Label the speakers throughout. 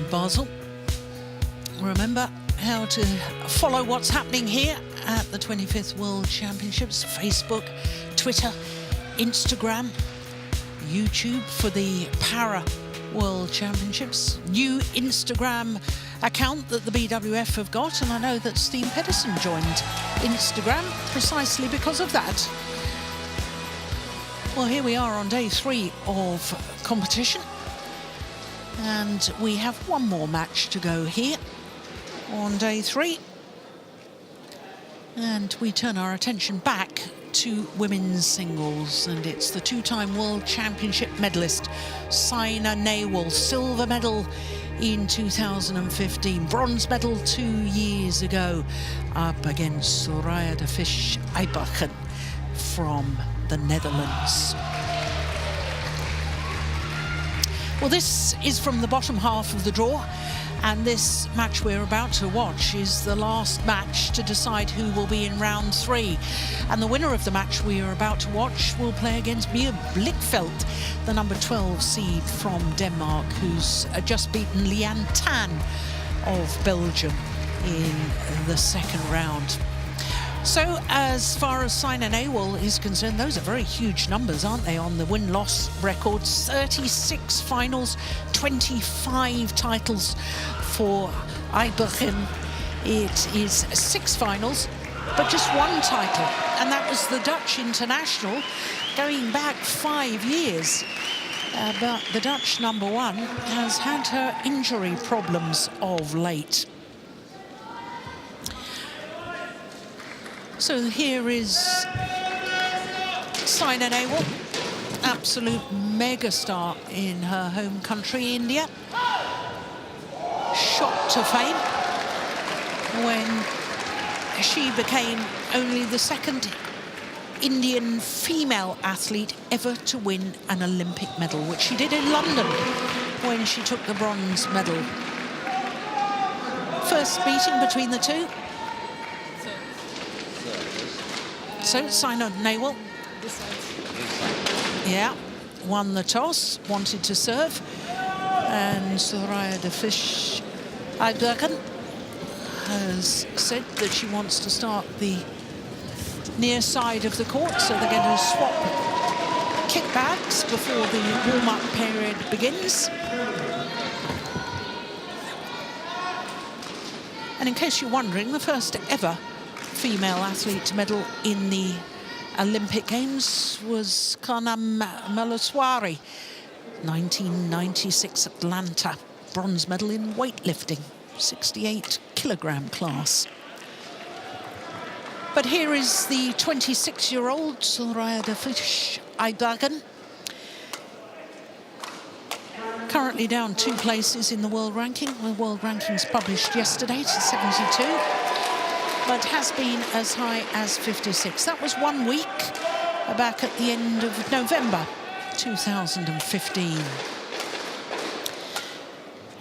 Speaker 1: Basel. Remember how to follow what's happening here at the 25th World Championships. Facebook, Twitter, Instagram, YouTube for the Para World Championships. New Instagram account that the BWF have got, and I know that Steve Pedersen joined Instagram precisely because of that. Well, here we are on day 3 of competition, and we have one more match to go here on day 3, and we turn our attention back to women's singles, and it's the 2-time World Championship medalist Saina NEHWAL, silver medal in 2015, bronze medal 2 years ago, up against Soraya DE VISCH EIJBERGEN from the Netherlands. Well, this is from the bottom half of the draw, and this match we're about to watch is the last match to decide who will be in round 3. And the winner of the match we are about to watch will play against Mia Blichfeldt, the number 12 seed from Denmark, who's just beaten Lian Tan of Belgium in the second round. So as far as Saina NEHWAL is concerned, those are very huge numbers, aren't they, on the win-loss records? 36 finals, 25 titles for EIJBERGEN. It is 6 finals, but just 1 title, and that was the Dutch International going back 5 years. But the Dutch number 1 has had her injury problems of late. So here is Saina NEHWAL, absolute megastar in her home country, India. Shot to fame when she became only the 2nd Indian female athlete ever to win an Olympic medal, which she did in London when she took the bronze medal. First meeting between the two. So Saina NEHWAL, yeah, won the toss, wanted to serve, and Soraya DE VISCH EIJBERGEN has said that she wants to start the near side of the court, so they're going to swap kickbacks before the warm-up period begins. And in case you're wondering, the first ever female athlete to medal in the Olympic Games was Kanam Maleswari, 1996 Atlanta, bronze medal in weightlifting, 68-kilogram class. But here is the 26-year-old Soraya DE VISCH EIJBERGEN, currently down 2 places in the world ranking. The world rankings published yesterday to 72. But has been as high as 56. That was 1 week back at the end of November 2015.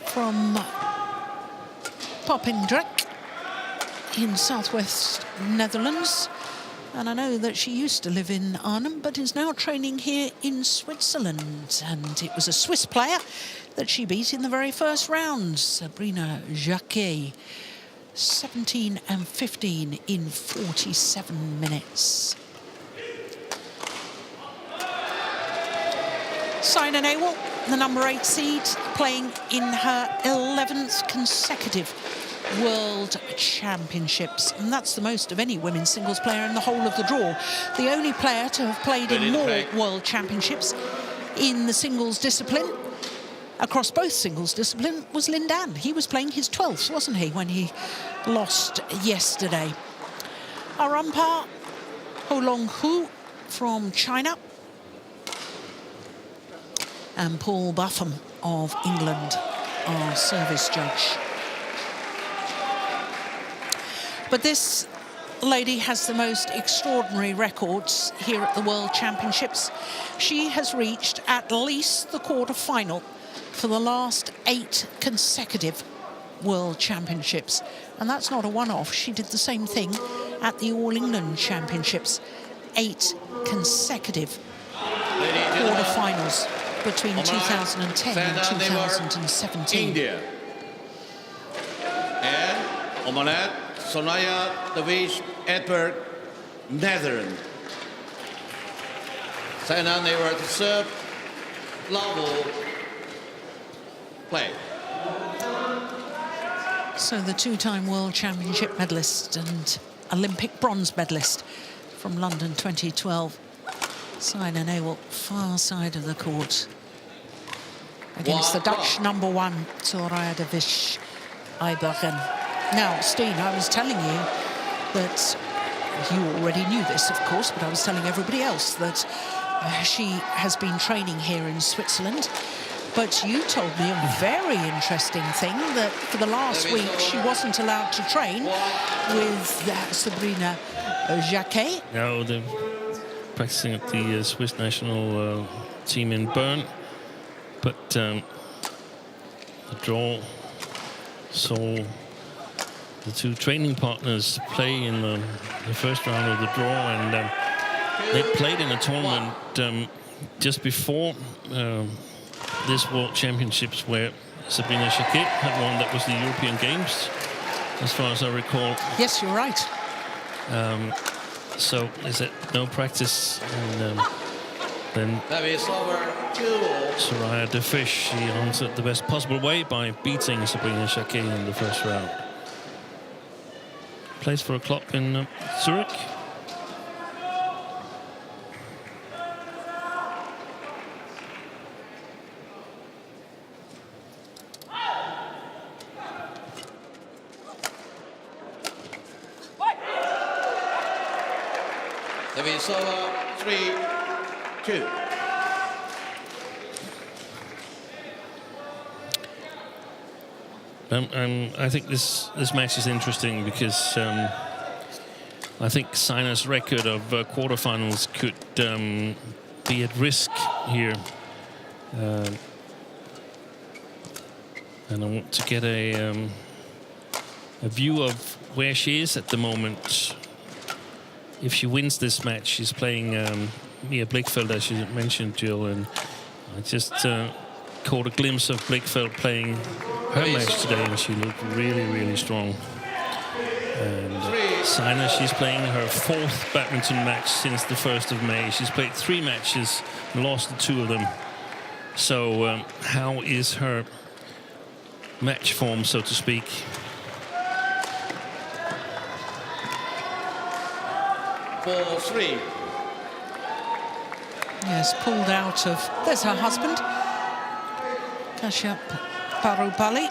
Speaker 1: From Popendrecht in southwest Netherlands. And I know that she used to live in Arnhem, but is now training here in Switzerland. And it was a Swiss player that she beat in the very first round, Sabrina Jacquet. 17 and 15 in 47 minutes. Saina NEHWAL, the number 8 seed, playing in her 11th consecutive World Championships. And that's the most of any women's singles player in the whole of the draw. The only player to have played in more World Championships in the singles discipline, across both singles discipline, was Lin Dan. He was playing his 12th, wasn't he, when he lost yesterday. Our umpire, Ho Long Hu from China, and Paul Buffum of England, our service judge. But this lady has the most extraordinary records here at the World Championships. She has reached at least the quarter-final for the last 8 consecutive World Championships. And that's not a one-off. She did the same thing at the All England Championships. 8 consecutive quarter-finals between 2010 and 2017.
Speaker 2: India. And on my net, Soraya DE VISCH EIJBERGEN, Netherlands. Saina NEHWAL to serve. Level. Play.
Speaker 1: So the two-time World Championship medalist and Olympic bronze medalist from London 2012, Saina NEHWAL, far side of the court, against the Dutch #1, Soraya DE VISCH EIJBERGEN. Now, Steen, I was telling you that you already knew this, of course, but I was telling everybody else that she has been training here in Switzerland. But you told me a very interesting thing, that for the last week she wasn't allowed to train with Sabrina Jacquet.
Speaker 3: No, they're practicing at the Swiss national team in Bern. But the draw saw the two training partners play in the first round of the draw, and they played in a tournament just before this World Championships, where Sabrina Jacquet had won. That was the European Games, as far as I recall.
Speaker 1: Yes, you're right.
Speaker 3: So is it no practice? And then Soraya DE VISCH, she answered the best possible way by beating Sabrina Jacquet in the first round. Plays for a club in Zurich.
Speaker 2: Davisova, 3-2.
Speaker 3: I think this match is interesting because I think Saina's record of quarterfinals could be at risk here, and I want to get a view of where she is at the moment. If she wins this match, she's playing Mia Blichfeld, as you mentioned, Jill, and I just caught a glimpse of Blichfeld playing her match today, and she looked really, really strong. And Saina, she's playing her 4th badminton match since the 1st of May. She's played 3 matches and lost 2 of them. So how is her match form, so to speak?
Speaker 1: Yes, pulled out of... There's her husband, Kashyap Parupalli.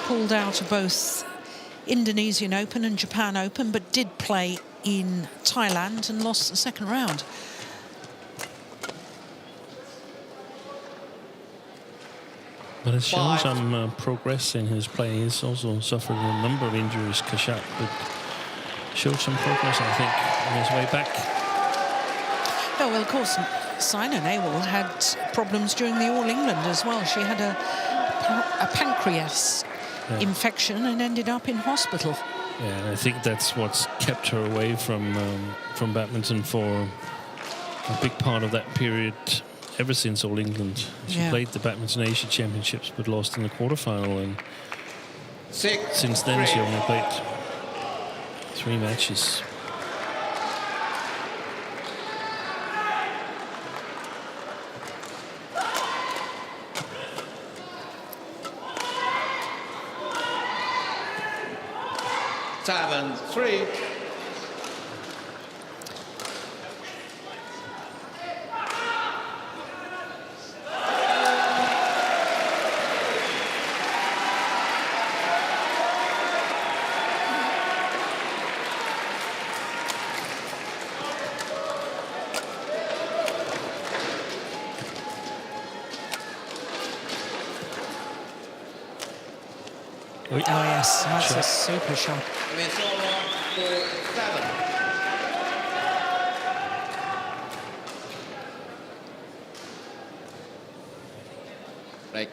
Speaker 1: Pulled out of both Indonesian Open and Japan Open, but did play in Thailand and lost the second round.
Speaker 3: But it's shown some progress in his play. He's also suffered a number of injuries, Kashyap, but showed some progress, I think, on his way back.
Speaker 1: Oh, well, of course, Saina NEHWAL had problems during the All England as well. She had a pancreas infection and ended up in hospital.
Speaker 3: Yeah, and I think that's what's kept her away from badminton for a big part of that period, ever since All England. She played the Badminton Asia Championships but lost in the quarterfinal, and since then she only played 3 matches.
Speaker 2: Seven, 3.
Speaker 1: Oh yes, that's a super shot.
Speaker 2: It's all on for 7. Break.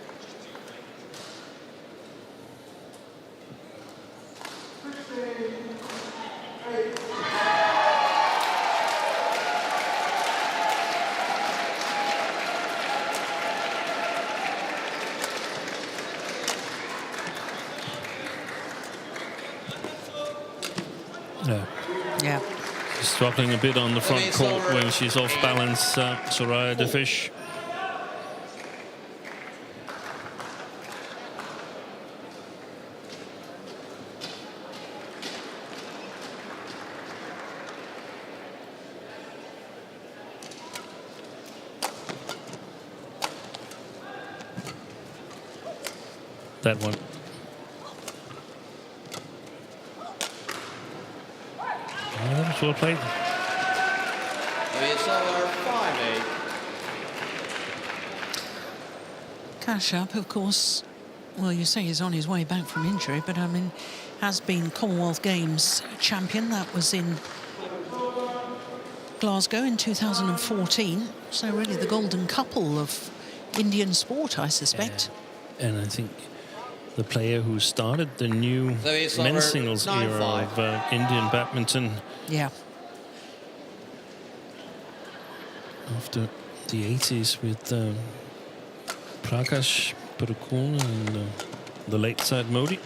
Speaker 3: Yeah.
Speaker 1: Yeah.
Speaker 3: She's struggling a bit on the front court when she's off balance, Soraya DE VISCH. That one. That was well played.
Speaker 2: It's over 5-8.
Speaker 1: Kashyap, of course, well, you say he's on his way back from injury, but I mean, has been Commonwealth Games champion. That was in Glasgow in 2014. So really the golden couple of Indian sport, I suspect.
Speaker 3: Yeah. And I think the player who started the new men's singles era of Indian badminton.
Speaker 1: Yeah.
Speaker 3: After the 80s with Prakash Padukone and the late side Modi.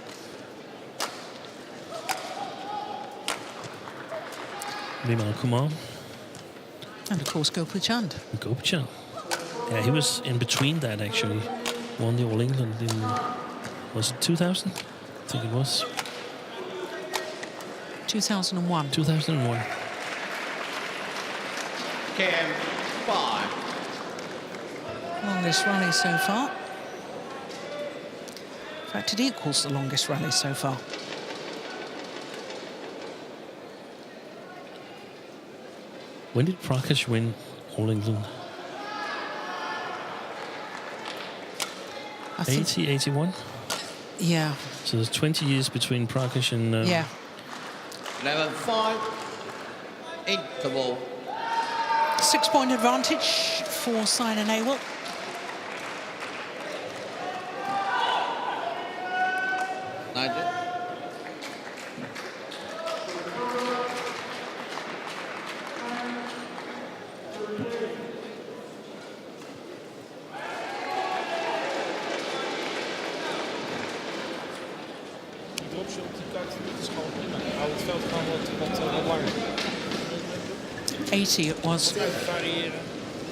Speaker 3: Vimal Kumar.
Speaker 1: And of course Gopal Chand.
Speaker 3: Gopal. Yeah, he was in between that actually. Won the All England in, was it 2000? I think it was.
Speaker 1: 2001.
Speaker 3: 2001.
Speaker 2: Cam 5.
Speaker 1: Longest rally so far. In fact, it equals the longest rally so far.
Speaker 3: When did Prakash win All England? 80, 81?
Speaker 1: Yeah.
Speaker 3: So there's 20 years between Prakash and...
Speaker 1: yeah.
Speaker 2: 11-5. Interval.
Speaker 1: 6-point advantage for Saina NEHWAL.
Speaker 2: Nigel.
Speaker 4: Dropje op die kaart, dat is gewoon prima. Hou het veld gewoon wat langer.
Speaker 1: 80 it was.
Speaker 4: Variëren.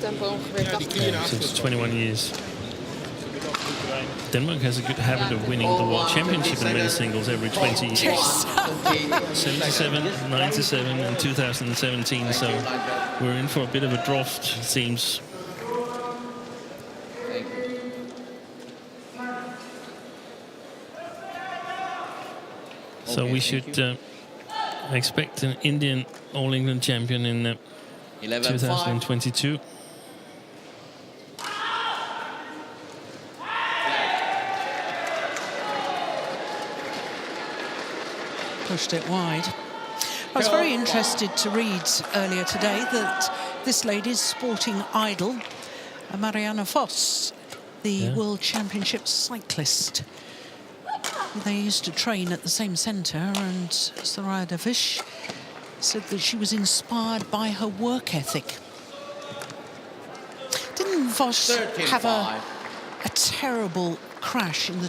Speaker 5: Tempo ongeveer 80.
Speaker 3: Yeah, since 21 years. Denmark has a good habit of winning the World Championship in men's singles every 20 years.
Speaker 1: Yes.
Speaker 3: 77, 97 and 2017, so we're in for a bit of a draft, it seems. So we should expect an Indian All England champion in 2022.
Speaker 1: Pushed it wide. I was very interested to read earlier today that this lady's sporting idol, Marianne Vos, the World Championships cyclist. They used to train at the same centre, and Soraya DE VISCH said that she was inspired by her work ethic. Didn't Vos have a terrible crash in the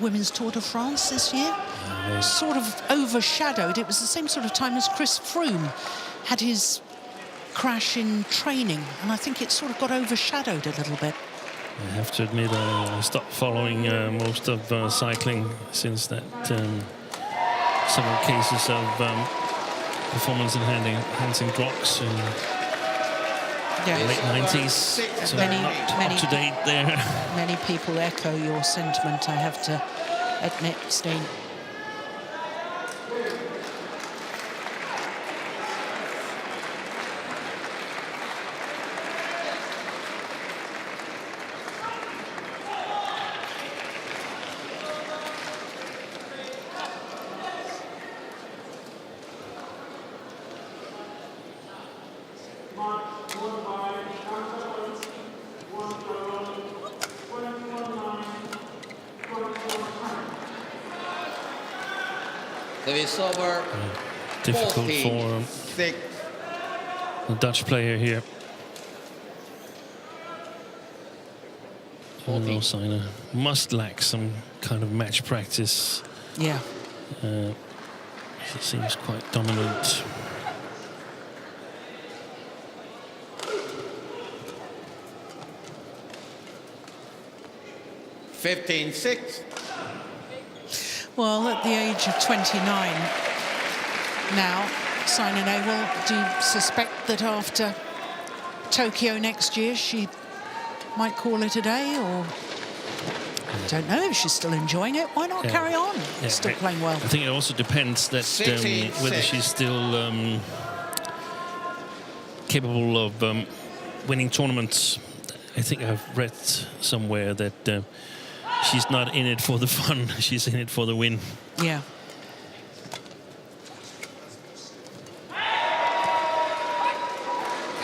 Speaker 1: Women's Tour de France this year? Sort of overshadowed. It was the same sort of time as Chris Froome had his crash in training, and I think it sort of got overshadowed a little bit.
Speaker 3: I have to admit, I stopped following most of cycling since that several cases of performance-enhancing drugs in the late 90s. So
Speaker 1: Many
Speaker 3: up to date there.
Speaker 1: Many people echo your sentiment, I have to admit, Steen. Difficult for the Dutch player here. Even though Saina must lack some kind of match practice. Yeah.
Speaker 3: She seems quite dominant.
Speaker 2: (15-6).
Speaker 1: Well, at the age of 29 now, Saina NEHWAL, do you suspect that after Tokyo next year she might call it a day, or I don't know if she's still enjoying it? Why not carry on? Still playing well.
Speaker 3: I think it also depends that whether she's still capable of winning tournaments. I think I've read somewhere that she's not in it for the fun, she's in it for the win.
Speaker 1: Yeah.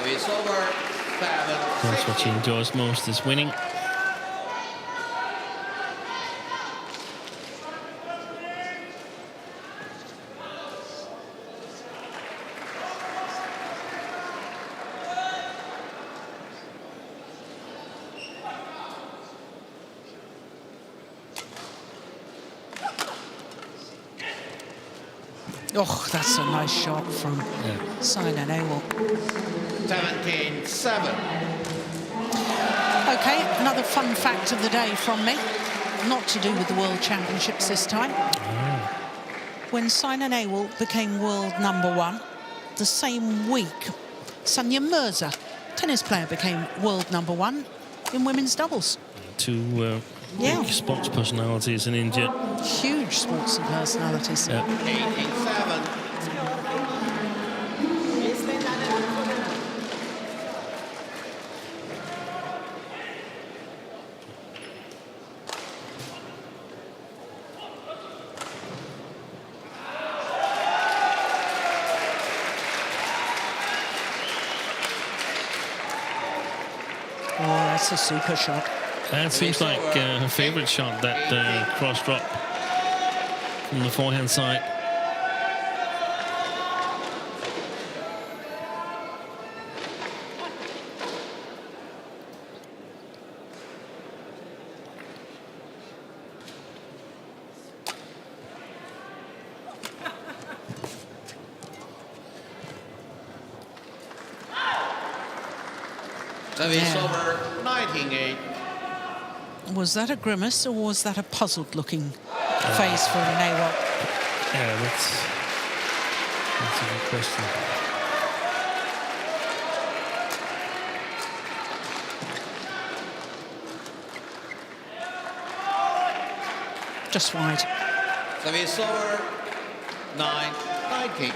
Speaker 2: It's over. 7.
Speaker 3: That's what she enjoys most, is winning.
Speaker 1: Oh, that's a nice shot from Saina NEHWAL.
Speaker 2: 17-7.
Speaker 1: Okay, another fun fact of the day from me, not to do with the World Championships this time. When Saina NEHWAL became world #1, the same week, Sanya Mirza, tennis player, became world #1 in women's doubles.
Speaker 3: Two big sports personalities in India.
Speaker 1: Huge sports and personalities.
Speaker 2: 18-7.
Speaker 1: Oh, that's a super shot.
Speaker 3: That seems like her favourite shot, that cross drop from the forehand side.
Speaker 2: Service over. 19-8.
Speaker 1: Was that a grimace or was that a puzzled-looking face for NEHWAL?
Speaker 3: Yeah, that's a good question.
Speaker 1: Just wide.
Speaker 2: Service over. 9-19.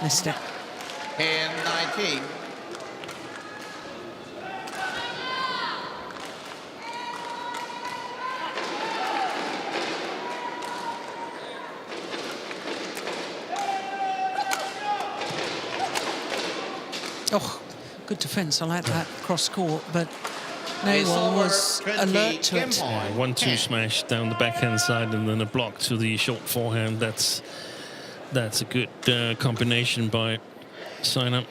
Speaker 1: Missed it.
Speaker 2: 10-19.
Speaker 1: Oh, good defence. I like that cross court, but NEHWAL was alert to it.
Speaker 3: 1-2 smash down the backhand side and then a block to the short forehand. That's a good combination by Saina.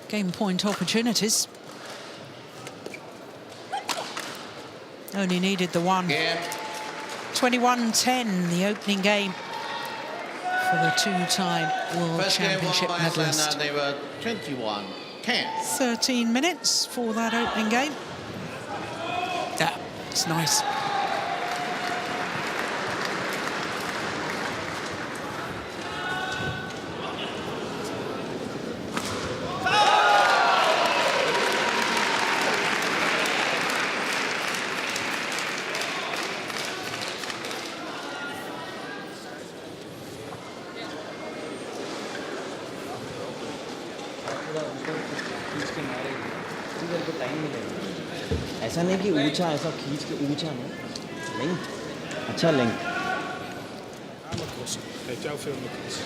Speaker 1: Game point opportunities. Only needed the one. 21-10, the opening game for the two-time World Championship medalist.
Speaker 2: They were 21-10.
Speaker 1: 13 minutes for that opening game. Yeah, it's nice.
Speaker 6: ऐसा नहीं कि ऊंचा ऐसा खींच के ऊंचा ना length अच्छा length
Speaker 4: Crossen. Geeft jou veel meer kans.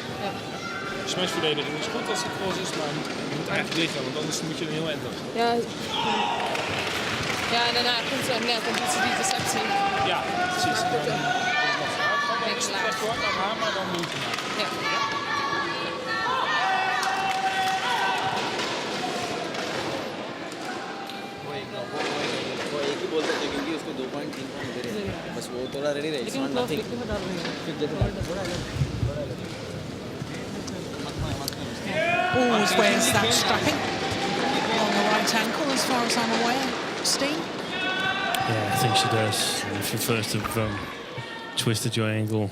Speaker 4: Smashverdediging is goed als het cross is, maar je moet eigenlijk liggen, want anders moet je er heel eind op.
Speaker 5: Ja. Ja, en daarna komt ze net en doet ze die receptie.
Speaker 4: Ja, precies.
Speaker 5: Niks laag.
Speaker 4: kort aan haar, maar dan moeite maken.
Speaker 6: वो एक ही बोलता था क्योंकि उसको 2.3 point दे रहे हैं बस वो थोड़ा रेडी रहे
Speaker 5: लेकिन क्लोज कितने में डाल रही है?
Speaker 6: फिर जैसे थोड़ा
Speaker 1: Always wears that strapping on the right ankle, as far as I'm aware. Steen?
Speaker 3: Yeah, I think she does. And if you first have twisted your ankle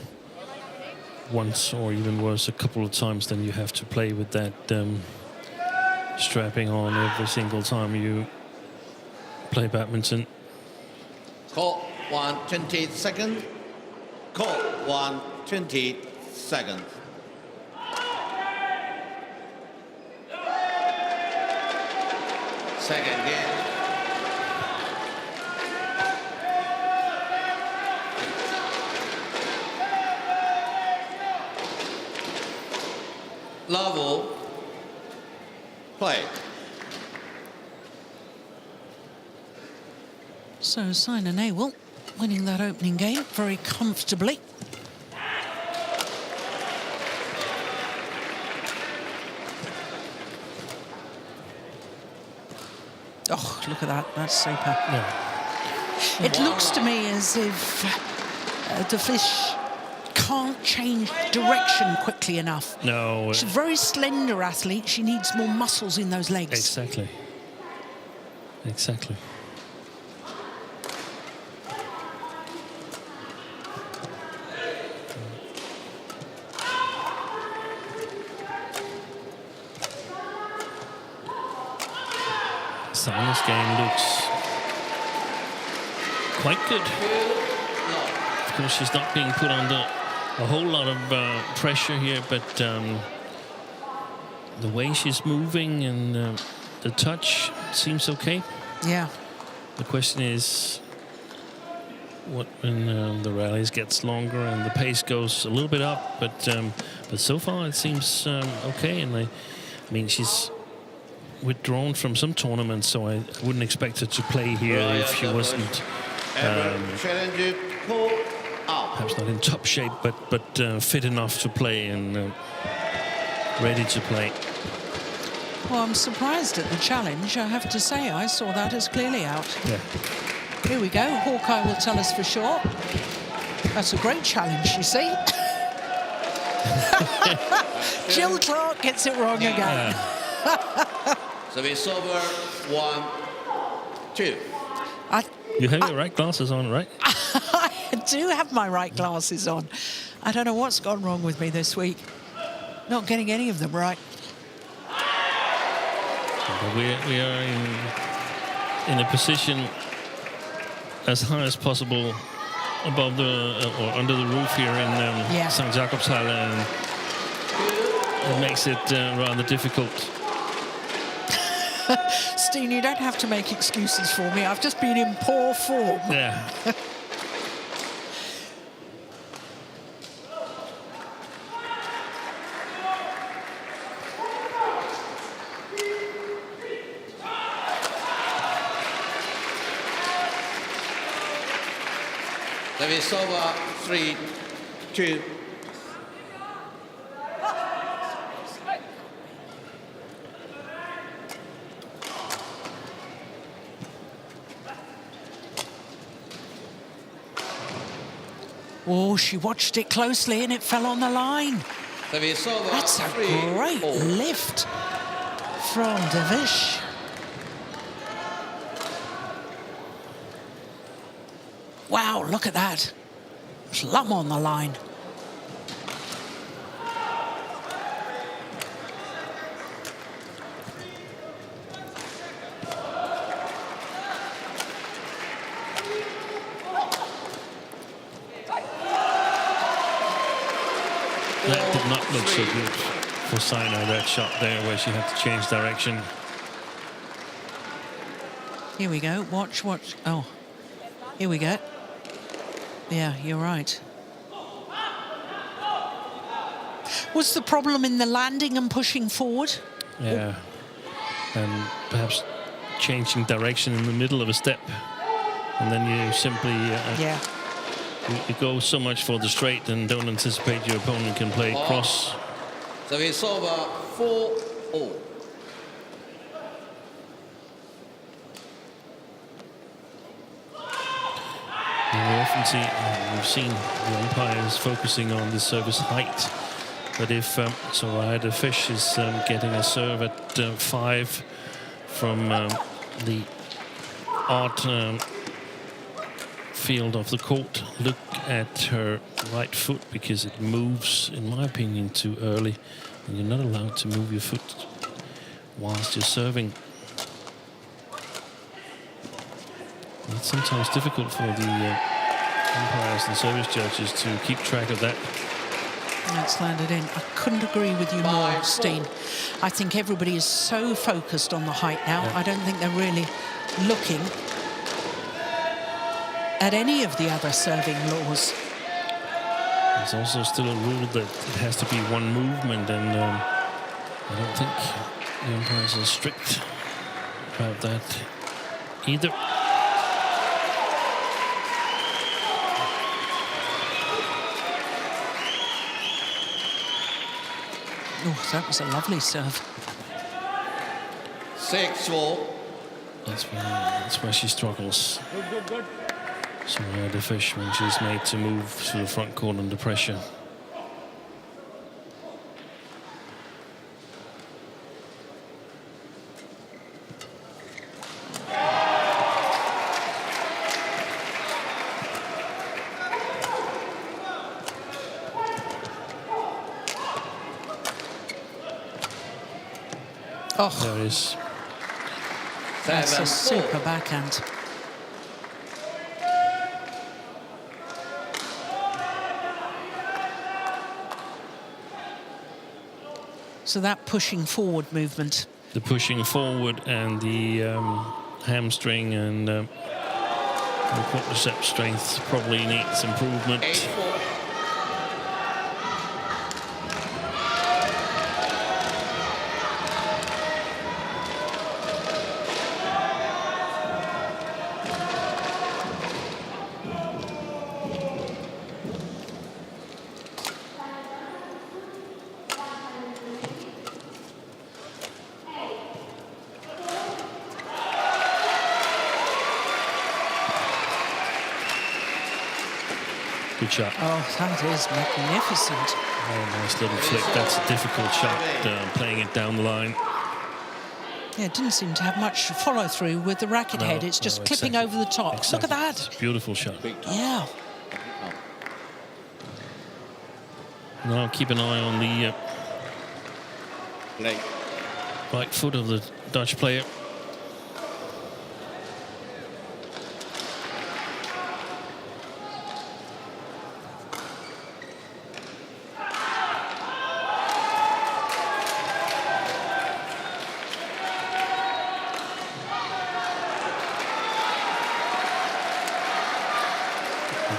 Speaker 3: once or even worse a couple of times, then you have to play with that strapping on every single time you play badminton.
Speaker 2: Call 120 seconds. Call 120 seconds. Second game. Level. Play.
Speaker 1: So Saina NEHWAL winning that opening game very comfortably. Oh, look at that. That's super.
Speaker 3: Yeah.
Speaker 1: It looks to me as if the fish can't change direction quickly enough.
Speaker 3: No.
Speaker 1: She's a very slender athlete. She needs more muscles in those legs.
Speaker 3: Exactly. Exactly. Saina's game looks quite good. Of course, she's not being put under a whole lot of pressure here, but the way she's moving and the touch seems okay.
Speaker 1: Yeah.
Speaker 3: The question is, what when the rallies gets longer and the pace goes a little bit up, but so far it seems okay. And I mean, she's withdrawn from some tournaments, so I wouldn't expect her to play here if she wasn't perhaps not in top shape, but fit enough to play and ready to play.
Speaker 1: Well, I'm surprised at the challenge. I have to say, I saw that as clearly out.
Speaker 3: Yeah.
Speaker 1: Here we go. Hawkeye will tell us for sure. That's a great challenge, you see. Jill Clark gets it wrong again.
Speaker 2: So it's over 1-2.
Speaker 3: You have your right glasses on, right?
Speaker 1: I do have my right glasses on. I don't know what's gone wrong with me this week. Not getting any of them right.
Speaker 3: But we are in a position as high as possible above the or under the roof here in St. Jakobshalle, and it makes it rather difficult.
Speaker 1: Steen, you don't have to make excuses for me. I've just been in poor form.
Speaker 3: Yeah.
Speaker 2: It's over 3-2.
Speaker 1: Oh, she watched it closely and it fell on the line. That's a great lift from De Viscch. Wow, look at that. Plumb on the line.
Speaker 3: That did not look so good for Saina, that shot there where she had to change direction.
Speaker 1: Here we go. Watch. Oh, here we go. Yeah, you're right. Was the problem in the landing and pushing forward?
Speaker 3: Yeah, and perhaps changing direction in the middle of a step, and then you simply You go so much for the straight and don't anticipate your opponent can play cross.
Speaker 2: Service over 4-0.
Speaker 3: We often see, we've seen the umpires focusing on the service height. But if Soraya DE VISCH is getting a serve at 5 from the odd field of the court, look at her right foot, because it moves, in my opinion, too early. And you're not allowed to move your foot whilst you're serving. It's sometimes difficult for the umpires and service judges to keep track of that.
Speaker 1: That's landed in. I couldn't agree with you more, Steen. I think everybody is so focused on the height now. I don't think they're really looking at any of the other serving laws.
Speaker 3: There's also still a rule that it has to be one movement, and I don't think the umpires are strict about that either.
Speaker 1: Oh, that was a lovely serve.
Speaker 2: 6-4.
Speaker 3: That's where she struggles. Soraya DE VISCH, when she's made to move to the front court under pressure.
Speaker 1: Oh,
Speaker 3: There it is.
Speaker 1: that's a super backhand. So that pushing forward movement.
Speaker 3: The pushing forward and the hamstring and the quadricep strength probably needs improvement.
Speaker 2: 8-4.
Speaker 3: Good shot.
Speaker 1: Oh, that is magnificent.
Speaker 3: Oh, nice little flick. That's a difficult shot, playing it down the line.
Speaker 1: Yeah, it didn't seem to have much follow through with the racket head. It's just clipping over the top.
Speaker 3: Exactly.
Speaker 1: Look at that.
Speaker 3: It's a beautiful shot.
Speaker 1: Yeah.
Speaker 3: Now keep an eye on the
Speaker 2: Play.
Speaker 3: right foot of the Dutch player.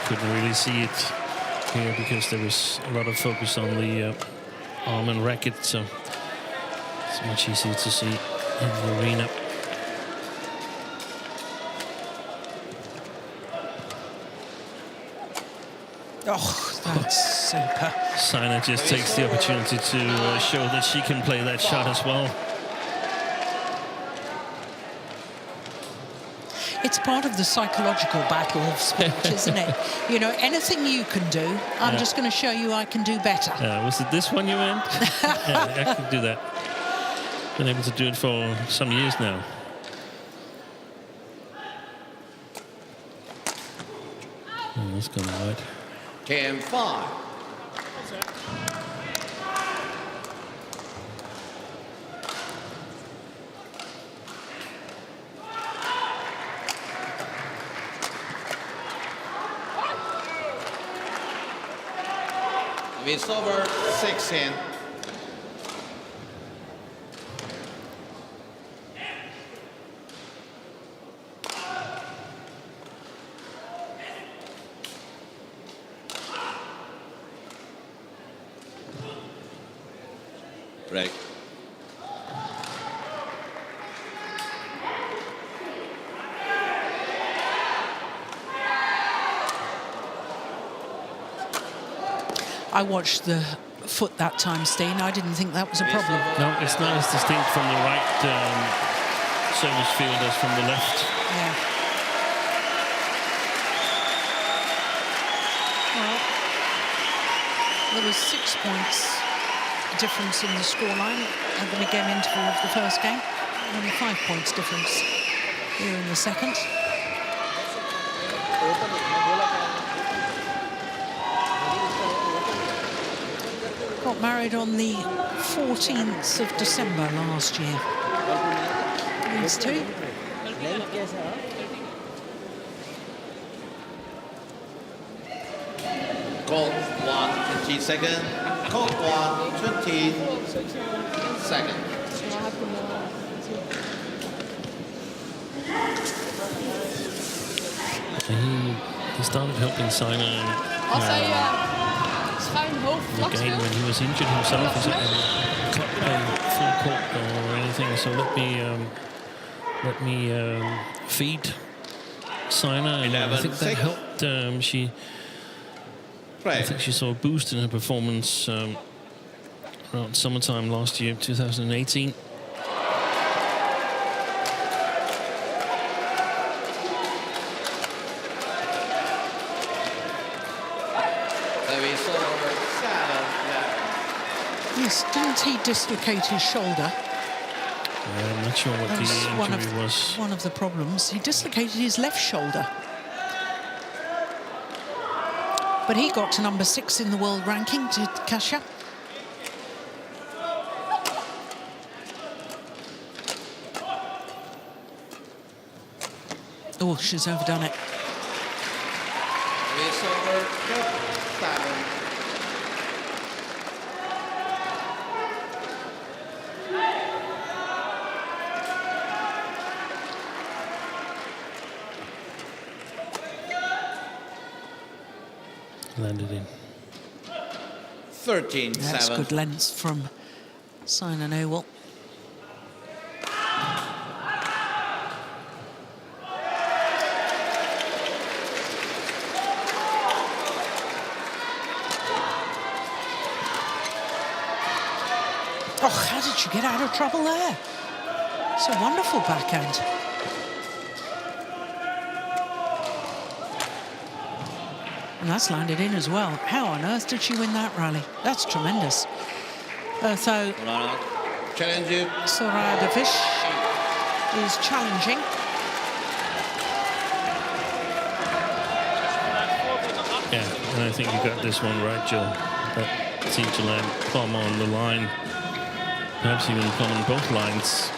Speaker 3: Couldn't really see it here because there was a lot of focus on the arm and racket, so it's much easier to see in the arena.
Speaker 1: Oh, that's super.
Speaker 3: Saina just takes the opportunity to show that she can play that shot as well.
Speaker 1: It's part of the psychological battle of sport, isn't it? You know, anything you can do, I'm just going to show you I can do better.
Speaker 3: Was it this one you meant? Yeah, I can do that. Been able to do it for some years now. Oh, that's gone wide.
Speaker 2: 10-5. It's over 6-10. Break.
Speaker 1: I watched the foot that time, Steen. I didn't think that was a problem.
Speaker 3: No, it's not as distinct from the right service field as from the left.
Speaker 1: Yeah. Well, there was 6 points difference in the scoreline at the mid-game interval of the first game. Only 5 points difference here in the second. Got married on the 14th of December last year. These two.
Speaker 2: Court 1, 20 seconds. Court 1, 20 seconds.
Speaker 3: He started helping Saina
Speaker 5: Als hij schuin hoog vlak
Speaker 3: again when
Speaker 5: speelt.
Speaker 3: he was injured himself. He can't play full court or anything. So let me feed Saina. And I think that helped. I think she saw a boost in her performance around summertime last year, 2018.
Speaker 1: Yes, didn't he dislocate his shoulder?
Speaker 3: I'm not sure what
Speaker 1: That was
Speaker 3: the injury was.
Speaker 1: One of the problems. He dislocated his left shoulder. But he got to number 6 in the world ranking, to Kasia. Oh, she's overdone it.
Speaker 2: It's over 7.
Speaker 3: Landed in.
Speaker 2: 13-7.
Speaker 1: That's good length from Saina NEHWAL. Oh, how did she get out of trouble there? It's a wonderful backhand. And that's landed in as well. How on earth did she win that rally? That's tremendous. So
Speaker 2: Challenge you.
Speaker 1: Soraya DE VISCH is challenging.
Speaker 3: Yeah, and I think you got this one right, Jill. That seemed to land plumb on the line. Perhaps even plumb on both lines.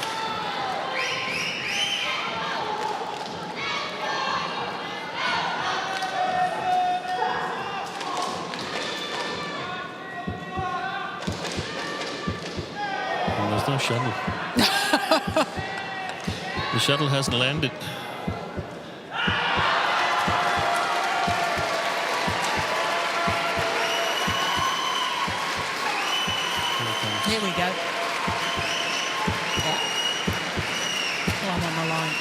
Speaker 3: And there's no shuttle. The shuttle hasn't landed.
Speaker 1: Here we go. Yeah. One on the line.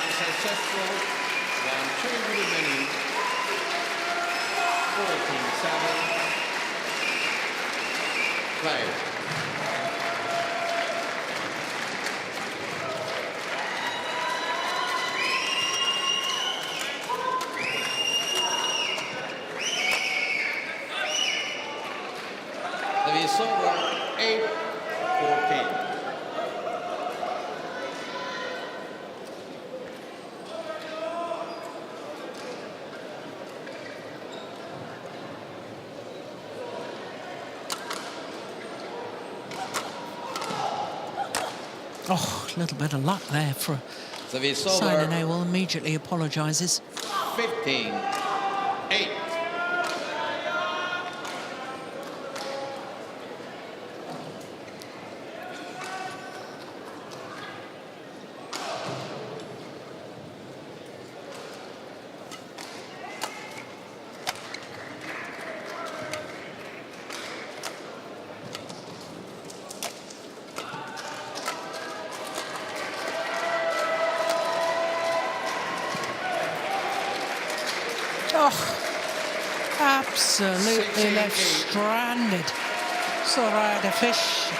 Speaker 2: Unsuccessful. 1-2 remaining. 14-7. Play. The is over 8-14.
Speaker 1: Oh, a little bit of luck there for
Speaker 2: The is
Speaker 1: Saina
Speaker 2: over
Speaker 1: NEHWAL. Immediately apologises.
Speaker 2: 15-8.
Speaker 1: Oh, Absolutely left stranded. Soraya DE VISCH.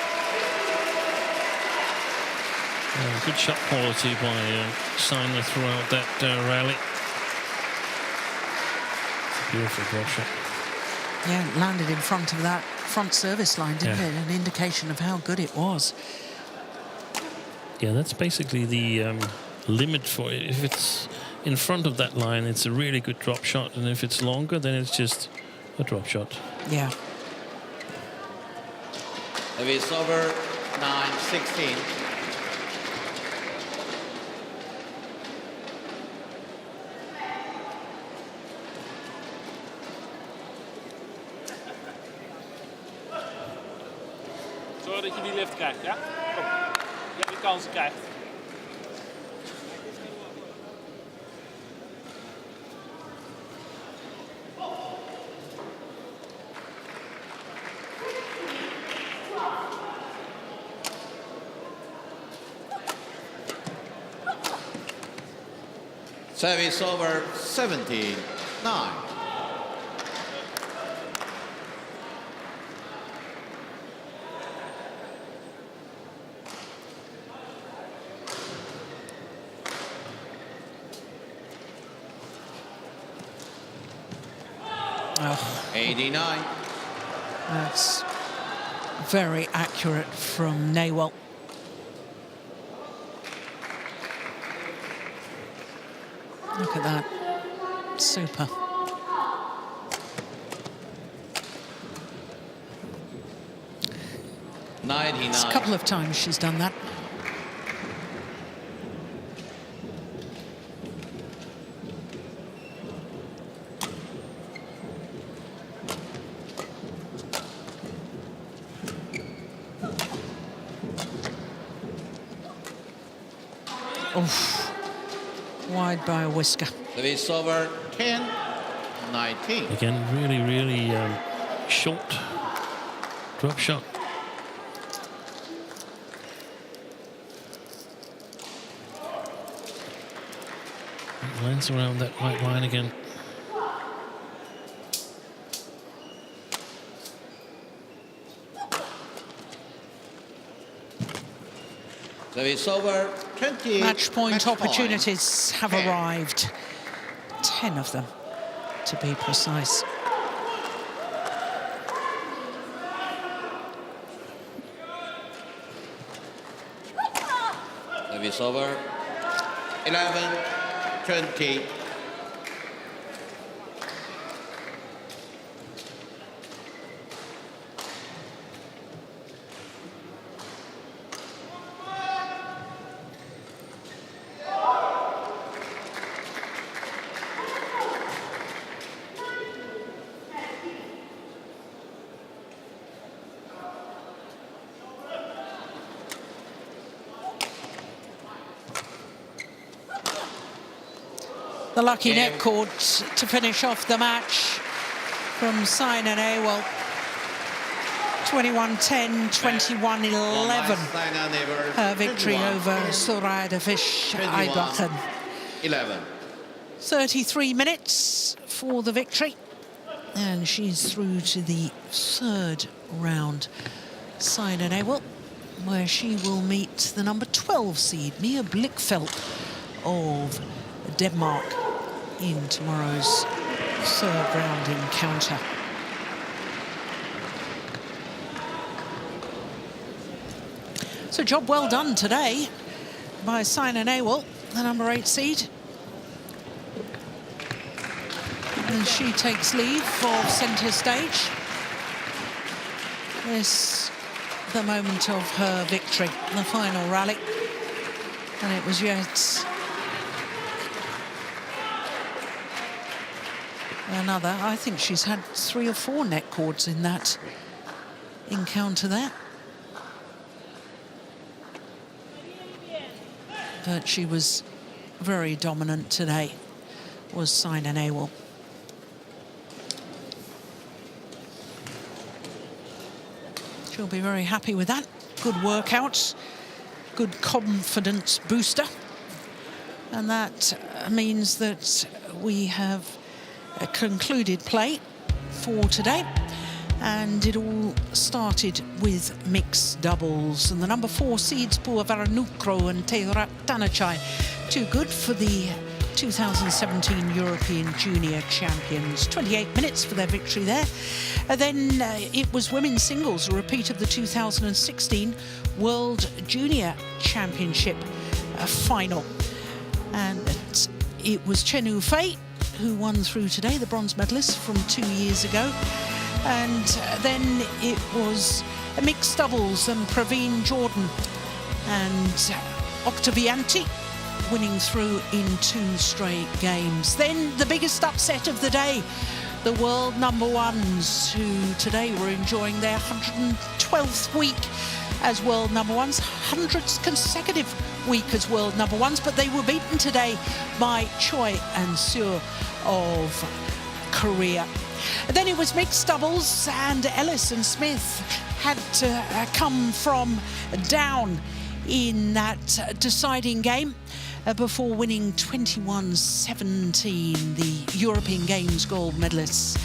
Speaker 3: Good shot quality by Saina throughout that rally. Beautiful drop shot.
Speaker 1: Yeah, it landed in front of that front service line, didn't it? An indication of how good it was.
Speaker 3: Yeah, that's basically the limit for it. If it's in front of that line, it's a really good drop shot, and if it's longer, then it's just a drop shot.
Speaker 1: Yeah.
Speaker 2: It's over 9-16.
Speaker 4: Zorg dat je die lift krijgt, ja? Kom. Je die kansen krijgt.
Speaker 2: Service over 17-9.
Speaker 1: Oh,
Speaker 2: 89.
Speaker 1: that's very accurate from NEHWAL. Look at that. Super.
Speaker 2: 99.
Speaker 1: It's a couple of times she's done that. Oof. Wide by a whisker.
Speaker 2: Service over 10-19.
Speaker 3: Again, really, really short drop shot. It lands around that white line again.
Speaker 2: Service over 20.
Speaker 1: Match point opportunities have
Speaker 2: 10.
Speaker 1: arrived. 10 of them, to be precise.
Speaker 2: Service over 11-20.
Speaker 1: The lucky net cord to finish off the match from Saina NEHWAL. 21-10, 21-11. Her victory over Soraya DE VISCH EIJBERGEN.
Speaker 2: 11.
Speaker 1: 33 minutes for the victory. And she's through to the third round. Saina NEHWAL, where she will meet the number 12 seed, Mia Blichfeldt of Denmark, in tomorrow's third round encounter. So job well done today by Saina NEHWAL, the number 8 seed. And she takes leave of centre stage. This the moment of her victory, the final rally. And it was yet another. I think she's had 3 or 4 net cords in that encounter there. But she was very dominant today, was Saina NEHWAL. She'll be very happy with that. Good workout, good confidence booster. And that means that we have concluded play for today. And it all started with mixed doubles. And the number 4 seeds, Varanukro and Teira Tanachai, too good for the 2017 European Junior Champions. 28 minutes for their victory there. Then it was women's singles, a repeat of the 2016 World Junior Championship final. And it was Chen Yufei who won through today, the bronze medalist from 2 years ago. And then it was a mixed doubles and Praveen Jordan and Octavianti winning through in 2 straight games. Then the biggest upset of the day, the world number ones, who today were enjoying their 112th week as world number ones, 100th consecutive week as world number ones, but they were beaten today by Choi and Seo of Korea. Then it was mixed doubles, and Ellis and Smith had to come from down in that deciding game before winning 21-17, the European Games gold medalists.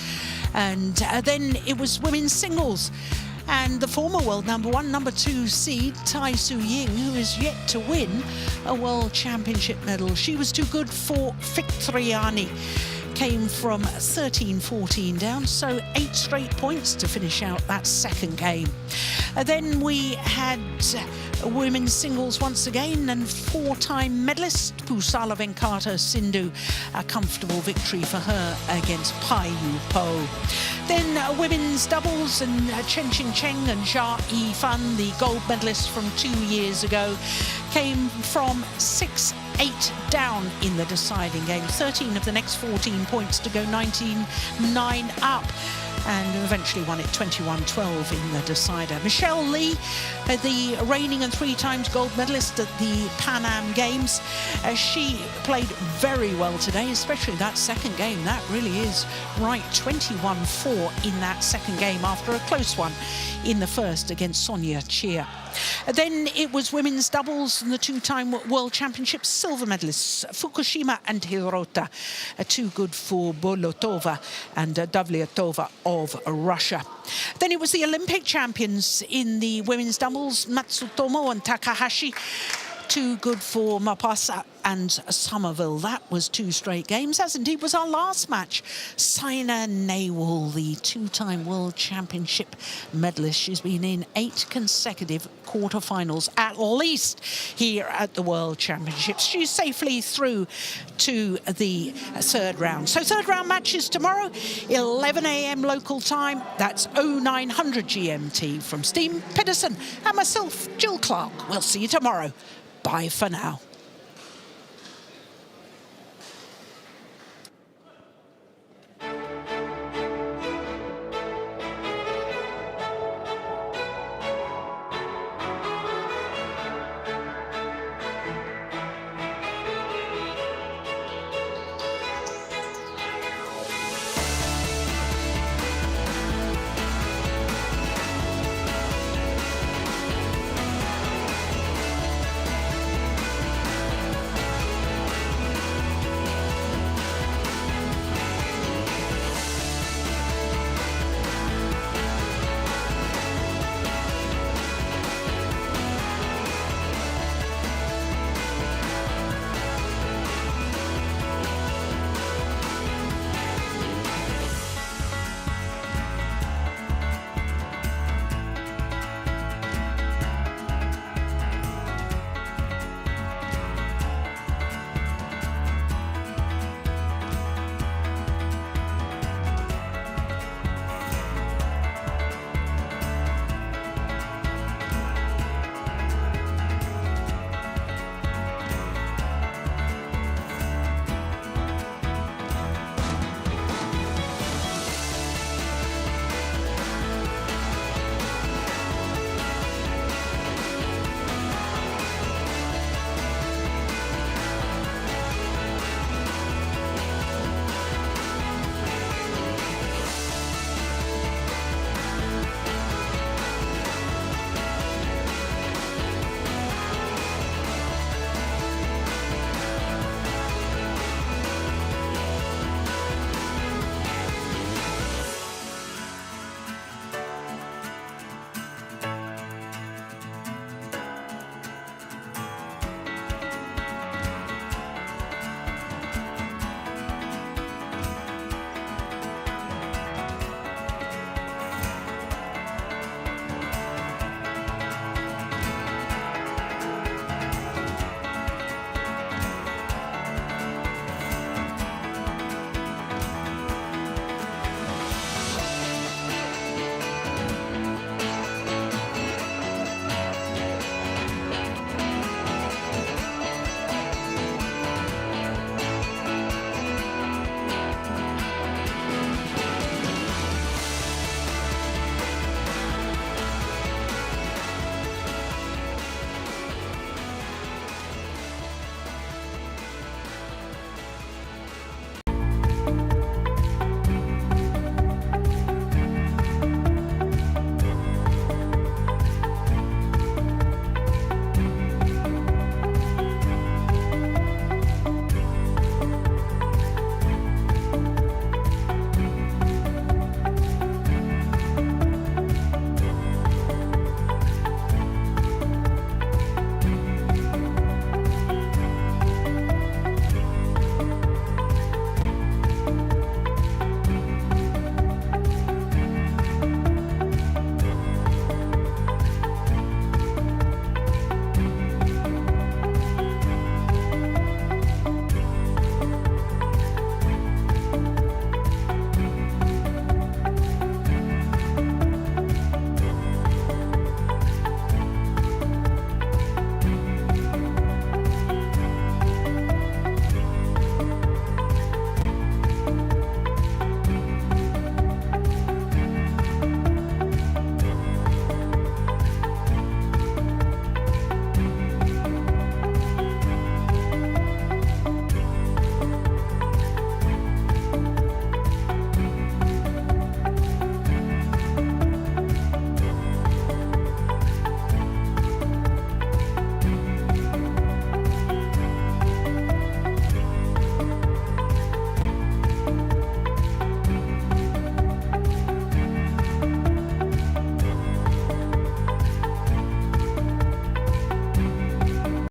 Speaker 1: And then it was women's singles, and the former world number 1, number 2 seed, Tai Su Ying, who is yet to win a world championship medal. She was too good for Victoriani. Came from 13-14 down, so 8 straight points to finish out that second game. Then we had women's singles once again, and 4-time medalist Pusala Venkata Sindhu, a comfortable victory for her against Pai Yu Po. Then women's doubles, and Chen Ching Cheng and Jia Yifan, the gold medalists from 2 years ago, came from 6-8 down in the deciding game. 13 of the next 14 points to go 19-9 up, and eventually won it 21-12 in the decider. Michelle Lee, the reigning and 3 times gold medalist at the Pan Am Games, she played very well today, especially that second game. That really is right, 21-4 in that second game after a close one in the first against Sonia Chia. Then it was women's doubles and the 2-time World Championships silver medalists, Fukushima and Hirota, too good for Bolotova and Davletova of Russia. Then it was the Olympic champions in the women's doubles, Matsutomo and Takahashi, too good for Mapasa and Somerville. That was 2 straight games, as indeed was our last match. Saina NEHWAL, the 2-time World Championship medalist. She's been in 8 consecutive quarterfinals, at least, here at the World Championships. She's safely through to the 3rd round. So 3rd round matches tomorrow, 11 a.m. local time. That's 0900 GMT. From Steve Pedersen and myself, Jill Clark. We'll see you tomorrow. Bye for now.